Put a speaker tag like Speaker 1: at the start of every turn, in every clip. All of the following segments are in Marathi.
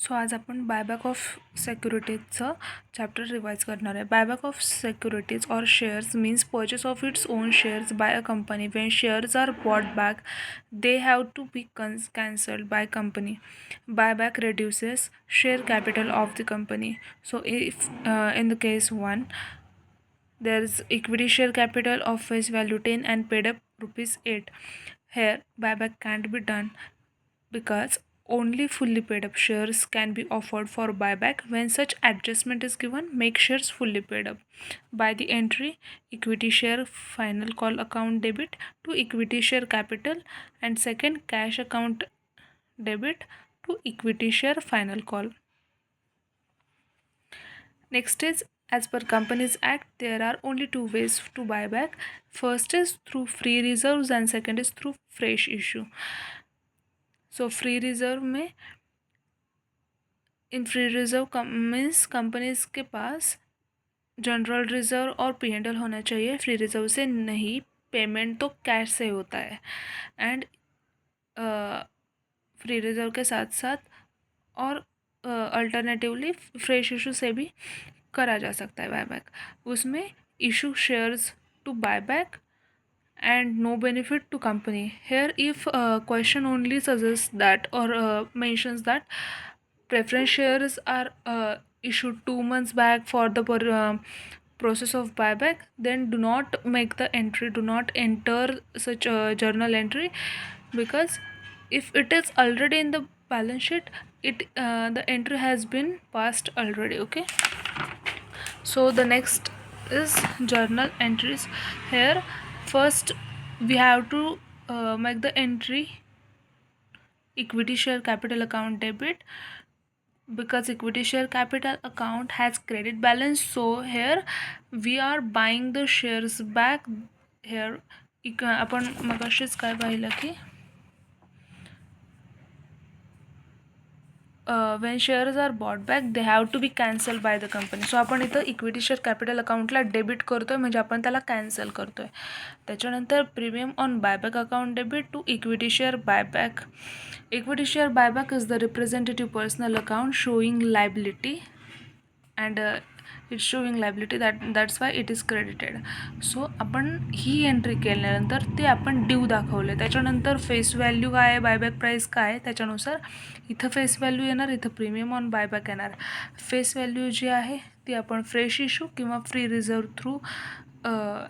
Speaker 1: सो आज आपण बायबॅक ऑफ सिक्युरिटीजचं चॅप्टर रिवाइज करणार आहे. Buyback of securities or shares means purchase of its own shares by a company. When shares are bought back they have to be cancelled by company. Buyback reduces share capital of the company. So if in the case 1 there is equity share capital of face value 10 and paid up rupees 8, here buyback can't be done because only fully paid up shares can be offered for buyback. When such adjustment is given, make shares fully paid up by the entry equity share final call account debit to equity share capital, and second cash account debit to equity share final call. Next is, as per Companies Act, there are only two ways to buy back. First is through free reserves and second is through fresh issue. So free reserve में in free reserve means companies K pass general reserve और P&L होना चाहिए, फ्री रिजर्व से नहीं. पेमेंट तो कैश से होता है एंड फ्री रिजर्व के साथ साथ और अल्टरनेटिवली फ्रेश इशू से भी करा जा सकता है बायबैक. उसमें issue shares to buyback and no benefit to company. Here if question only suggests that or mentions that preference shares are issued 2 months back for the process of buyback, then do not make the entry, do not enter such a journal entry, because if it is already in the balance sheet, it the entry has been passed already. Okay, so the next is journal entries. Here first we have to make the entry equity share capital account debit, because equity share capital account has credit balance. So here we are buying the shares back. Here आपण मगाशीच काय पाहिलं की when shares are bought back they have to be cancelled by the company. So आपण इथं इक्विटी शेअर कॅपिटल अकाउंटला डेबिट करतो आहे, म्हणजे आपण त्याला कॅन्सल करतो आहे. त्याच्यानंतर premium on buyback account debit to equity share buyback. Equity share buyback is the representative personal account showing liability and it's showing liability that's why it is credited. So आपण ही एंट्री केल्यानंतर ते आपण ड्यू दाखवले. त्याच्यानंतर फेस व्हॅल्यू काय आहे, बायबॅक प्राईस काय आहे, त्याच्यानुसार इथं फेस व्हॅल्यू येणार, इथं प्रीमियम ऑन बायबॅक येणार. फेस व्हॅल्यू जी आहे ती आपण फ्रेश इशू किंवा फ्री रिझर्व थ्रू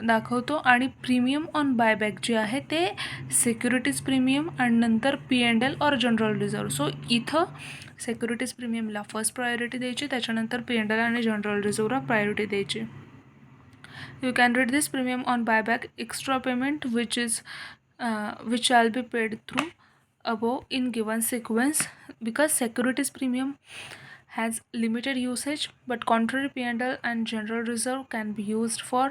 Speaker 1: दाखवतो, आणि प्रीमियम ऑन बायबॅक जे आहे ते सिक्युरिटीज प्रीमियम आणि नंतर P&L और जनरल रिझर्व. सो इथं सिक्युरिटीज प्रीमियमला फर्स्ट प्रायोरिटी द्यायची, त्याच्यानंतर P&L आणि जनरल रिझर्वला प्रायोरिटी द्यायची. You can read this premium on buyback extra payment which shall be paid through above in given sequence, because securities premium has limited usage but contrary P&L and general reserve can be used for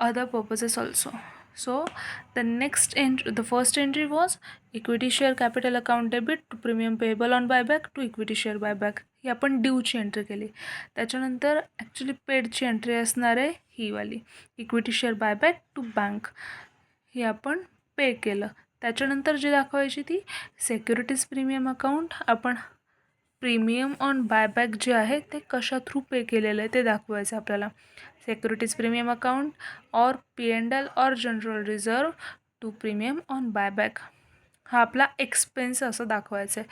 Speaker 1: other purposes also. So the first entry was equity share capital account debit to premium payable on buyback to equity share buyback. ही आपण ड्यूची एंट्री केली. त्याच्यानंतर ॲक्च्युली पेडची एंट्री असणार आहे ही वाली, equity share buyback to bank. ही आपण पे केलं. त्याच्यानंतर जी दाखवायची ती सिक्युरिटीज प्रीमियम अकाउंट. आपण प्रीमियम ऑन बायबॅक जे आहे ते कशा थ्रू पे केलेलं आहे ते दाखवायचं आपल्याला. सिक्युरिटीज प्रीमियम अकाउंट और P&L और general reserve to premium on buyback. हा आपला एक्सपेन्स असं दाखवायचं आहे.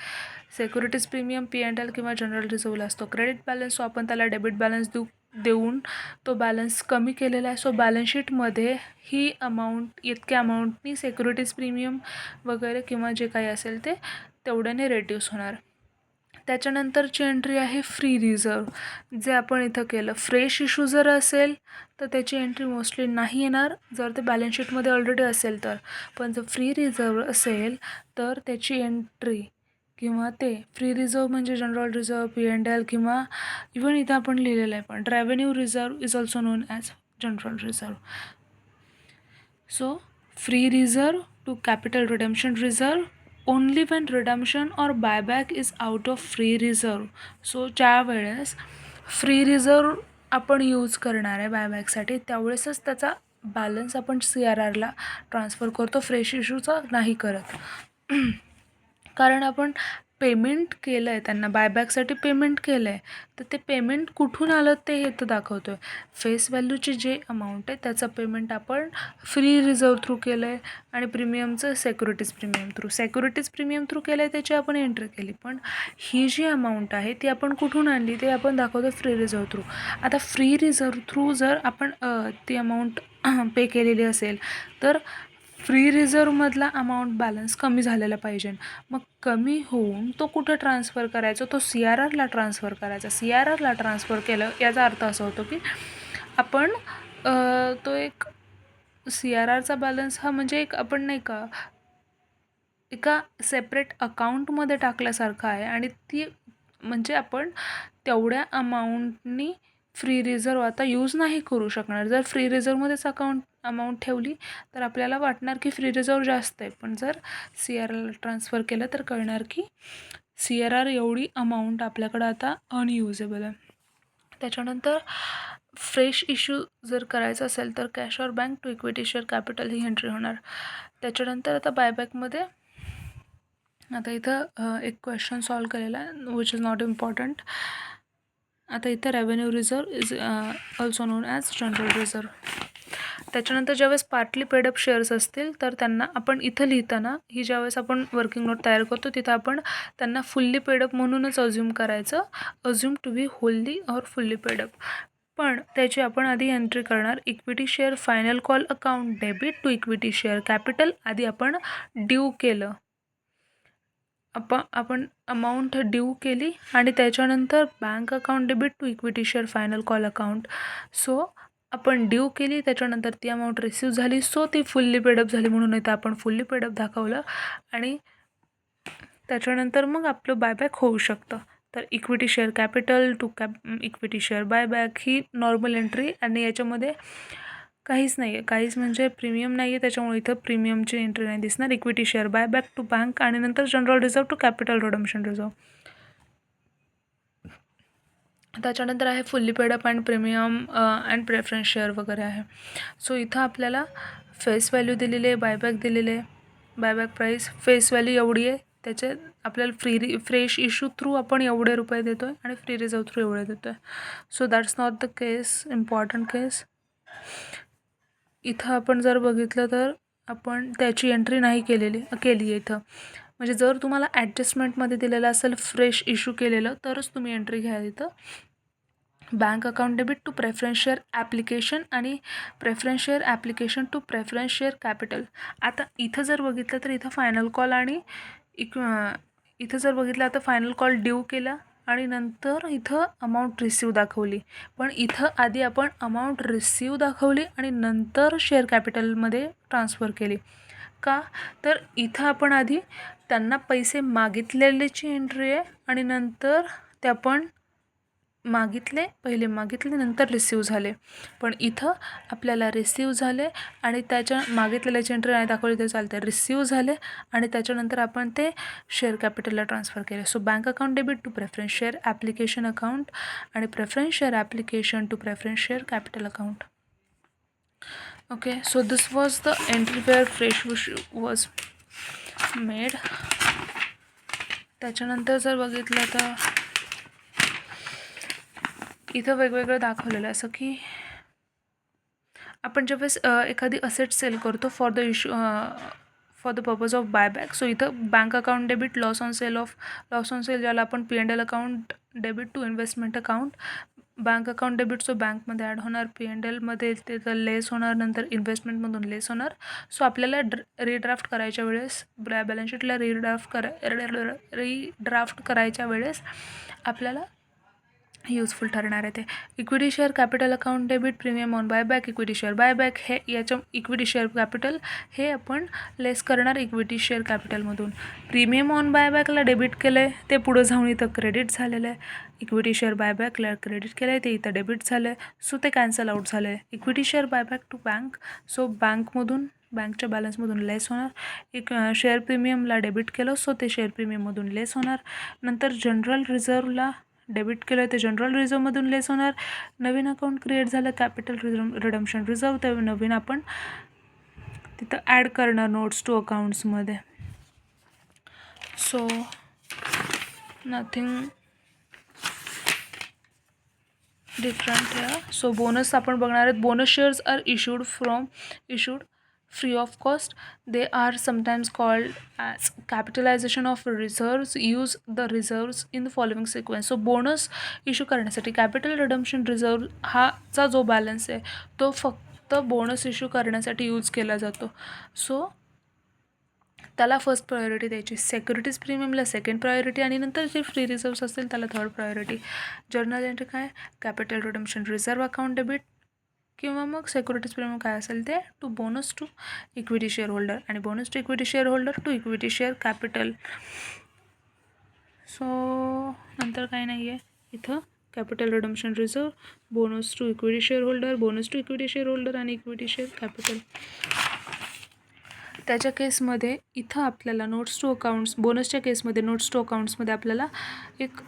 Speaker 1: सिक्युरिटीज प्रीमियम P&L किंवा जनरल रिझर्वला असतो क्रेडिट बॅलन्स, सो आपण त्याला डेबिट बॅलन्स देऊन तो बॅलन्स कमी केलेला आहे. सो बॅलन्स शीटमध्ये ही अमाऊंट, इतक्या अमाऊंटनी सिक्युरिटीज प्रीमियम वगैरे किंवा जे काही असेल ते तेवढ्याने रेड्यूस होणार. त्याच्यानंतरची एंट्री आहे फ्री रिझर्व, जे आपण इथं केलं. फ्रेश इशू जर असेल तर त्याची एंट्री मोस्टली नाही येणार, जर ते बॅलन्स शीटमध्ये ऑलरेडी असेल तर. पण जर फ्री रिझर्व असेल तर त्याची एंट्री किंवा ते फ्री रिझर्व म्हणजे जनरल रिझर्व, P&L किंवा इवन इथं आपण लिहिलेलं आहे पण revenue reserve is also known as general reserve. So free reserve to capital redemption reserve only when redemption or buyback is out of free reserve. So ज्या वेळेस फ्री रिझर्व आपण यूज करणार आहे बायबॅकसाठी त्यावेळेसच त्याचा बॅलन्स आपण CRRला ट्रान्सफर करतो, फ्रेश इशूचा नाही करत. कारण आपण पेमेंट केलं आहे त्यांना, बायबॅकसाठी पेमेंट केलं आहे, तर ते पेमेंट कुठून आलं ते इथं दाखवतो आहे. फेस व्हॅल्यूची जे अमाऊंट आहे त्याचं पेमेंट आपण फ्री रिझर्व थ्रू केलं आहे आणि प्रीमियमचं सेक्युरिटीज प्रीमियम थ्रू केलं आहे, त्याची आपण एंट्री केली. पण ही जी अमाऊंट आहे ती आपण कुठून आणली ते आपण दाखवतो फ्री रिझर्व थ्रू. आता फ्री रिझर्व थ्रू जर आपण ती अमाऊंट पे केलेली असेल तर फ्री रिझर्वमधला अमाऊंट बॅलन्स कमी झालेला पाहिजे. मग कमी होऊन तो कुठं ट्रान्सफर करायचा, तो CRRला ट्रान्सफर करायचा. CRRला ट्रान्सफर केलं याचा अर्थ असा होतो की आपण तो एक CRRचा बॅलन्स हा म्हणजे एक आपण नाही का एका सेपरेट अकाउंटमध्ये टाकल्यासारखं आहे आणि ती म्हणजे आपण तेवढ्या अमाऊंटनी फ्री रिझर्व आता यूज नाही करू शकणार. जर फ्री रिझर्वमध्येच अमाऊंट ठेवली तर आपल्याला वाटणार की फ्री रिझर्व जास्त आहे, पण जर CRRला ट्रान्सफर केलं तर कळणार की CRR एवढी अमाऊंट आपल्याकडं आता अनयुजेबल आहे. त्याच्यानंतर फ्रेश इश्यू जर करायचं असेल तर cash or bank to equity share capital ही एंट्री होणार. त्याच्यानंतर आता बायबॅकमध्ये आता इथं एक क्वेश्चन सॉल्व केलेला आहे विच इज नॉट इम्पॉर्टंट. आता इथं revenue reserve is also known as general reserve. त्याच्यानंतर ज्यावेळेस पार्टली पेडअप शेअर्स असतील तर त्यांना आपण इथं लिहिताना ही ज्यावेळेस आपण वर्किंग नोट तयार करतो तिथं आपण त्यांना फुल्ली पेडअप म्हणूनच अज्युम करायचं, assume to be wholly or fully paid up. पण त्याची आपण आधी एंट्री करणार equity share final call account debit to equity share capital. आधी आपण ड्यू केलं, आपण अमाऊंट ड्यू केली आणि त्याच्यानंतर bank account debit to equity share final call account. So आपण ड्यू केली, त्याच्यानंतर ती अमाऊंट रिसीव्ह झाली, सो ती फुल्ली पेडअप झाली म्हणून इथं आपण फुल्ली पेडअप दाखवलं आणि त्याच्यानंतर मग आपलं बायबॅक होऊ शकतं. तर equity share capital to equity share buyback ही नॉर्मल एंट्री आणि याच्यामध्ये काहीच नाही आहे, काहीच म्हणजे प्रीमियम नाही आहे, त्याच्यामुळे इथं प्रीमियमची एंट्री नाही दिसणार. Equity share buyback to bank आणि नंतर general reserve to capital redemption reserve. त्याच्यानंतर आहे fully paid up and premium and preference share वगैरे आहे. सो इथं आपल्याला फेस व्हॅल्यू दिलेली आहे, बायबॅक दिलेले आहे, बायबॅक प्राईस फेस व्हॅल्यू एवढी आहे, त्याचे आपल्याला फ्रेश इश्यू थ्रू आपण एवढे रुपये देतो आहे आणि फ्री रिझर्व थ्रू एवढे देतो आहे. So that's not the case, important case. इथं आपण जर बघितलं तर आपण त्याची एंट्री नाही केली आहे इथं. म्हणजे जर तुम्हाला ॲडजस्टमेंटमध्ये दिलेलं असेल फ्रेश इश्यू केलेलं तरच तुम्ही एंट्री घ्या इथं. Bank account debit to preference share application आणि preference share application to preference share capital. आता इथं जर बघितलं तर इथं फायनल कॉल आणि इथं जर बघितलं आता फायनल कॉल ड्यू केला आणि नंतर इथं अमाऊंट रिसीव्ह दाखवली. पण इथं आधी आपण अमाऊंट रिसीव्ह दाखवली आणि नंतर शेअर कॅपिटलमध्ये ट्रान्सफर केली. का तर इथं आपण आधी त्यांना पैसे मागितलेल्याची एंट्री आहे आणि नंतर ते आपण पहिले मागितले नंतर रिसीव्ह झाले. पण इथं आपल्याला रिसीव्ह झाले आणि त्याच्या मागितलेल्याची एंट्री नाही दाखवली तर चालते, रिसीव्ह झाले आणि त्याच्यानंतर आपण ते शेअर कॅपिटलला ट्रान्सफर केले. So bank account debit to preference share application account आणि preference share application to preference share capital account. Okay, so this was the entry where fresh was made. त्याच्यानंतर जर बघितलं तर इथं वेगवेगळं दाखवलेलं असं की आपण ज्यावेळेस एखादी असेट सेल करतो for the purpose of buyback. So इथं bank account debit loss on sale ज्याला आपण P&L account debit to investment account. Bank account debit so बँकमध्ये ॲड होणार, P&Lमध्ये ते तर लेस होणार, नंतर इन्व्हेस्टमेंटमधून लेस होणार. सो आपल्याला रिड्राफ्ट करायच्या वेळेस बॅलन्स शीटला रिड्राफ्ट करायच्या वेळेस आपल्याला यूजफुल ठरणार आहे ते. Equity share capital account debit premium on buyback equity share buyback हे याच्या इक्विटी शेअर कॅपिटल हे आपण लेस करणार इक्विटी शेअर कॅपिटलमधून. प्रीमियम ऑन बायबॅकला डेबिट केलं आहे ते पुढं जाऊन इथं क्रेडिट झालेलं आहे. इक्विटी शेअर बायबॅकला क्रेडिट केलं आहे ते इथं डेबिट झालं आहे, सो ते कॅन्सल आउट झालं आहे. Equity share buyback to bank, so बँकच्या बॅलन्समधून लेस होणार. एक शेअर प्रीमियमला डेबिट केलं सो ते शेअर प्रीमियममधून लेस होणार. नंतर जनरल रिझर्वला डेबिट केलं ते जनरल रिझर्वमधून लेस होणार. नवीन अकाउंट क्रिएट झालं कॅपिटल रिडम्पशन रिझर्व, ते नवीन आपण तिथं ॲड करणार नोट्स टू अकाउंट्समध्ये. So nothing different here. So bonus आपण बघणार आहेत. Bonus shares are issued free of cost. They are sometimes called as capitalization of reserves. Use the reserves in the following sequence. So bonus issue करण्यासाठी कॅपिटल रिडम्पशन रिझर्व चा जो बॅलन्स आहे तो फक्त बोनस इशू करण्यासाठी यूज केला जातो. सो त्याला फर्स्ट प्रायोरिटी द्यायची. सिक्युरिटीज प्रीमियमला सेकंड प्रायोरिटी आणि नंतर जे फ्री रिझर्व्स असतील त्याला थर्ड प्रायोरिटी. जर्नल एंट्री काय, capital redemption reserve account debit किंवा मग सिक्युरिटीज प्रीमियम काय असेल ते to bonus to equity share holder आणि bonus to equity share holder to equity share capital. So नंतर काही नाही आहे इथं. Capital redemption reserve, bonus to equity share holder, bonus to equity share holder आणि इक्विटी शेअर कॅपिटल. त्याच्या केसमध्ये इथं आपल्याला नोट्स टू अकाउंट्स, बोनसच्या केसमध्ये नोट्स टू अकाउंट्समध्ये आपल्याला एक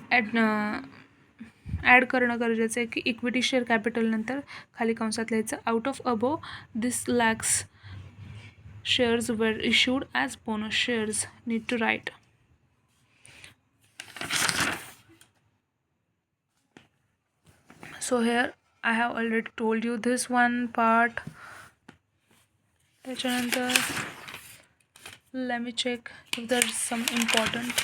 Speaker 1: ॲड करणं गरजेचं आहे की इक्विटी शेअर कॅपिटल नंतर खाली कंसात लिहायचं out of above this lakhs shares were issued as bonus shares. Need to write. So here I have already told you this one part. त्याच्यानंतर let me check if there is some important